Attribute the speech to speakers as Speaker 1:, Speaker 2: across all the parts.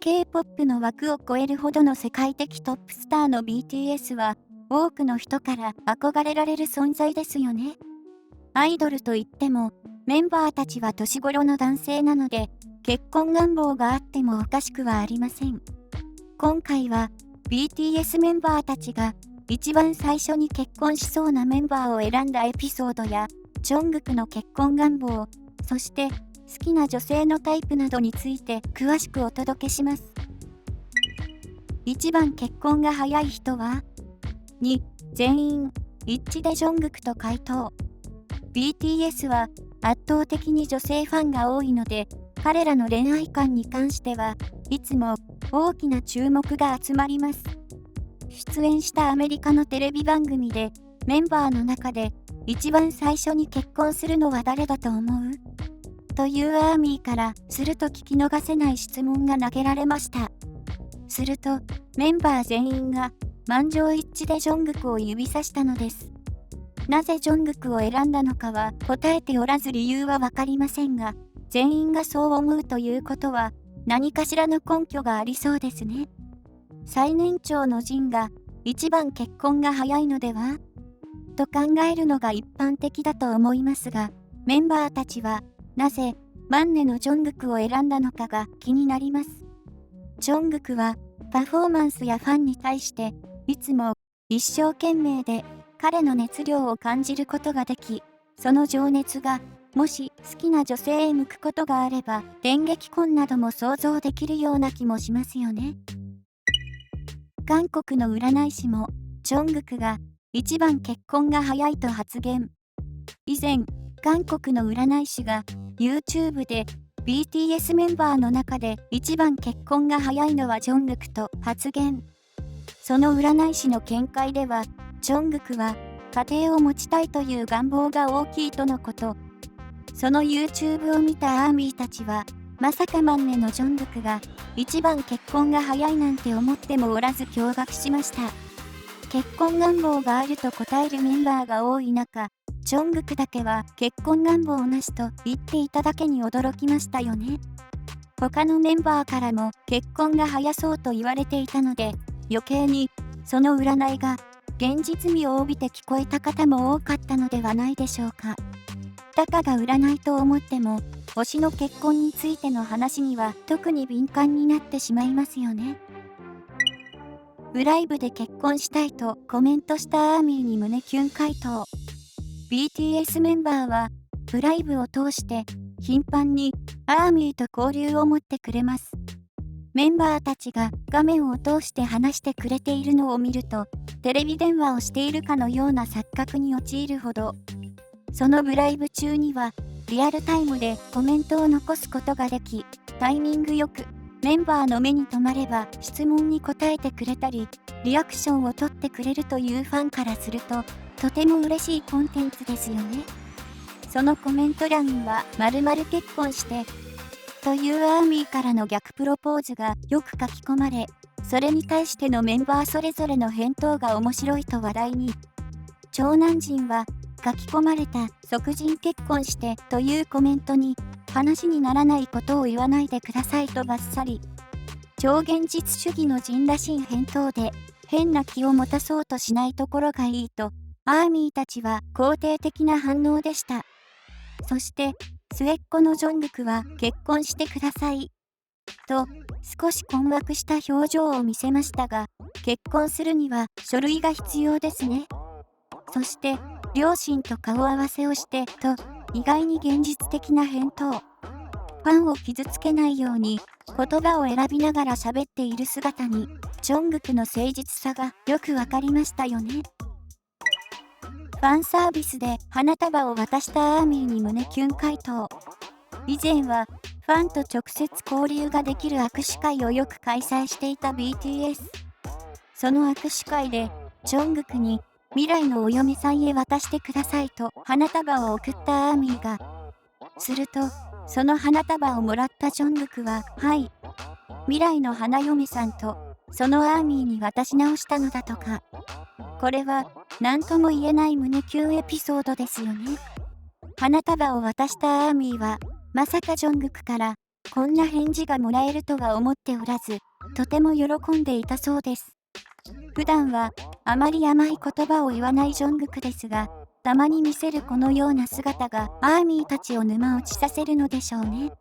Speaker 1: K-POP の枠を超えるほどの世界的トップスターの BTS は、多くの人から憧れられる存在ですよね。アイドルといっても、メンバーたちは年頃の男性なので、結婚願望があってもおかしくはありません。今回は、BTS メンバーたちが、一番最初に結婚しそうなメンバーを選んだエピソードや、ジョングクの結婚願望、そして好きな女性のタイプなどについて詳しくお届けします。1番結婚が早い人は ?2、全員一致でジョングクと回答。BTS は圧倒的に女性ファンが多いので、彼らの恋愛観に関してはいつも大きな注目が集まります。出演したアメリカのテレビ番組でメンバーの中で一番最初に結婚するのは誰だと思う？というアーミーからすると聞き逃せない質問が投げられました。するとメンバー全員が満場一致でジョングクを指さしたのです。なぜジョングクを選んだのかは答えておらず理由はわかりませんが、全員がそう思うということは何かしらの根拠がありそうですね。最年長のジンが一番結婚が早いのではと考えるのが一般的だと思いますが、メンバーたちはなぜマンネのジョングクを選んだのかが気になります。ジョングクはパフォーマンスやファンに対していつも一生懸命で彼の熱量を感じることができ、その情熱がもし好きな女性へ向くことがあれば電撃婚なども想像できるような気もしますよね。韓国の占い師もジョングクが一番結婚が早いと発言。以前、韓国の占い師が YouTube で BTS メンバーの中で一番結婚が早いのはジョングクと発言。その占い師の見解では、ジョングクは家庭を持ちたいという願望が大きいとのこと。その YouTube を見たアーミーたちは、まさかマンネのジョングクが一番結婚が早いなんて思ってもおらず驚愕しました。結婚願望があると答えるメンバーが多い中、ジョングクだけは結婚願望なしと言っていただけに驚きましたよね。他のメンバーからも結婚が早そうと言われていたので、余計にその占いが現実味を帯びて聞こえた方も多かったのではないでしょうか。たかが占いと思っても、推しの結婚についての話には特に敏感になってしまいますよね。ブライブで結婚したいとコメントしたアーミーに胸キュン回答。BTS メンバーはブライブを通して頻繁にアーミーと交流を持ってくれます。メンバーたちが画面を通して話してくれているのを見ると、テレビ電話をしているかのような錯覚に陥るほど、そのブライブ中にはリアルタイムでコメントを残すことができ、タイミングよくメンバーの目に留まれば質問に答えてくれたり、リアクションを取ってくれるというファンからすると、とても嬉しいコンテンツですよね。そのコメント欄には〇〇結婚してというアーミーからの逆プロポーズがよく書き込まれ、それに対してのメンバーそれぞれの返答が面白いと話題に。長男陣は書き込まれた即人結婚してというコメントに話にならないことを言わないでくださいとバッサリ。超現実主義の人らしい返答で変な気を持たそうとしないところがいいとアーミーたちは肯定的な反応でした。そして末っ子のジョングクは結婚してくださいと少し困惑した表情を見せましたが、結婚するには書類が必要ですね。そして両親と顔合わせをしてと意外に現実的な返答。ファンを傷つけないように言葉を選びながら喋っている姿にジョングクの誠実さがよくわかりましたよね。ファンサービスで花束を渡したアーミーに胸キュン回答。以前はファンと直接交流ができる握手会をよく開催していた BTS。その握手会でジョングクに未来のお嫁さんへ渡してくださいと花束を贈ったアーミーが。するとその花束をもらったジョングクは、はい、未来の花嫁さんとそのアーミーに渡し直したのだとか。これは何とも言えない胸キュンエピソードですよね。花束を渡したアーミーはまさかジョングクからこんな返事がもらえるとは思っておらず、とても喜んでいたそうです。普段はあまり甘い言葉を言わないジョングクですが、たまに見せるこのような姿がアーミーたちを沼落ちさせるのでしょうね。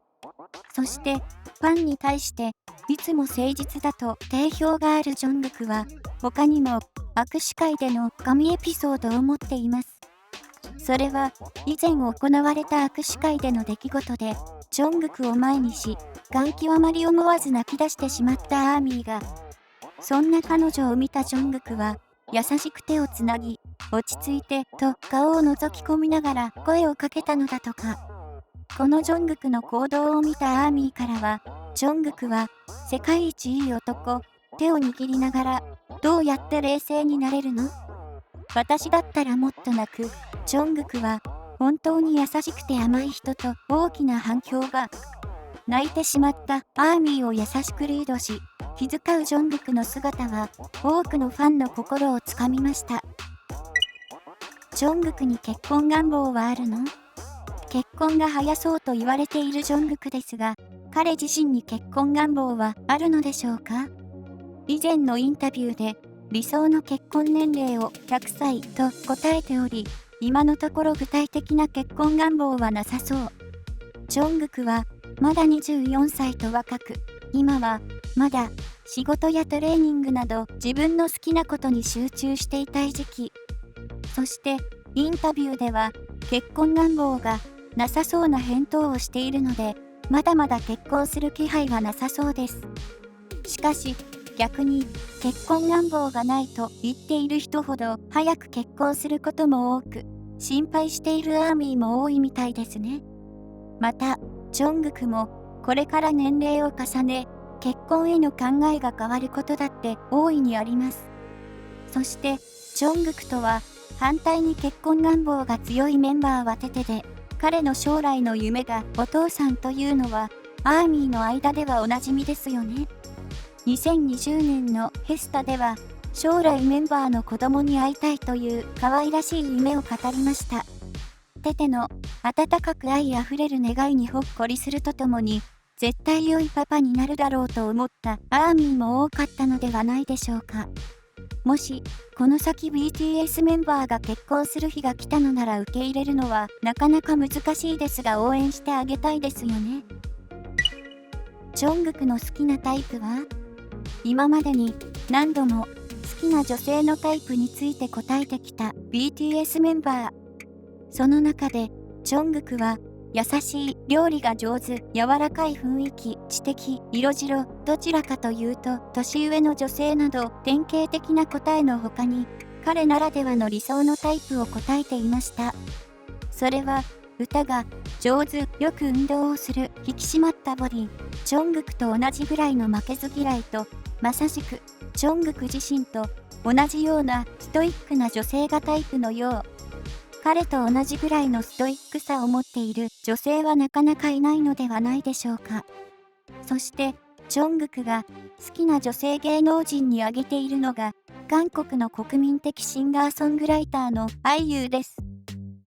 Speaker 1: そして、ファンに対して、いつも誠実だと定評があるジョングクは、他にも握手会での神エピソードを持っています。それは、以前行われた握手会での出来事で、ジョングクを前にし、感極まり思わず泣き出してしまったアーミーが、そんな彼女を見たジョングクは、優しく手をつなぎ、落ち着いてと顔を覗き込みながら声をかけたのだとか。このジョングクの行動を見たアーミーからは、ジョングクは世界一いい男、手を握りながら、どうやって冷静になれるの？私だったらもっと泣く。ジョングクは本当に優しくて甘い人と大きな反響が。泣いてしまったアーミーを優しくリードし、気遣うジョングクの姿は多くのファンの心をつかみました。ジョングクに結婚願望はあるの？結婚が早そうと言われているジョングクですが、彼自身に結婚願望はあるのでしょうか？以前のインタビューで、理想の結婚年齢を100歳と答えており、今のところ具体的な結婚願望はなさそう。ジョングクは、まだ24歳と若く、今は、まだ、仕事やトレーニングなど自分の好きなことに集中していたい時期。そして、インタビューでは、結婚願望がなさそうな返答をしているので、まだまだ結婚する気配はなさそうです。しかし、逆に結婚願望がないと言っている人ほど早く結婚することも多く、心配しているアーミーも多いみたいですね。また、ジョングクもこれから年齢を重ね、結婚への考えが変わることだって大いにあります。そして、ジョングクとは反対に結婚願望が強いメンバーはテテで、彼の将来の夢がお父さんというのは、アーミーの間ではおなじみですよね。2020年のフェスタでは、将来メンバーの子供に会いたいという可愛らしい夢を語りました。テテの温かく愛あふれる願いにほっこりするとともに、絶対良いパパになるだろうと思ったアーミーも多かったのではないでしょうか。もし、この先 BTS メンバーが結婚する日が来たのなら受け入れるのはなかなか難しいですが応援してあげたいですよね。ジョングクの好きなタイプは？今までに何度も好きな女性のタイプについて答えてきた BTS メンバー。その中で、ジョングクは優しい、料理が上手、柔らかい雰囲気、知的、色白、どちらかというと年上の女性など典型的な答えの他に、彼ならではの理想のタイプを答えていました。それは、歌が上手、よく運動をする、引き締まったボディ、ジョングクと同じぐらいの負けず嫌いと、まさしく、ジョングク自身と同じようなストイックな女性がタイプのよう。彼と同じぐらいのストイックさを持っている女性はなかなかいないのではないでしょうか。そして、ジョングクが好きな女性芸能人に挙げているのが、韓国の国民的シンガーソングライターのIUです。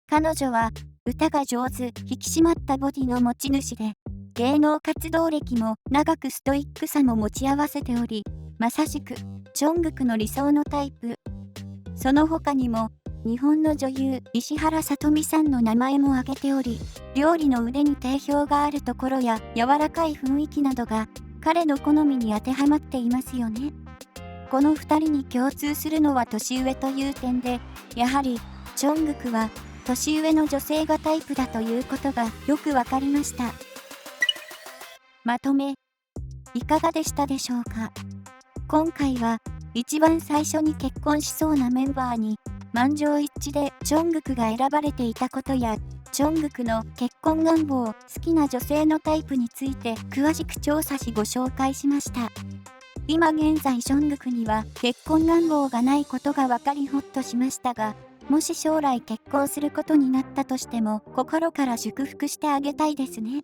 Speaker 1: 彼女は、歌が上手、引き締まったボディの持ち主で、芸能活動歴も長くストイックさも持ち合わせており、まさしく、ジョングクの理想のタイプ。その他にも、日本の女優、石原さとみさんの名前も挙げており、料理の腕に定評があるところや柔らかい雰囲気などが、彼の好みに当てはまっていますよね。この2人に共通するのは年上という点で、やはり、ジョングクは、年上の女性がタイプだということがよくわかりました。まとめ、いかがでしたでしょうか。今回は、一番最初に結婚しそうなメンバーに、満場一致でジョングクが選ばれていたことや、ジョングクの結婚願望、好きな女性のタイプについて詳しく調査しご紹介しました。今現在ジョングクには結婚願望がないことが分かりほっとしましたが、もし将来結婚することになったとしても心から祝福してあげたいですね。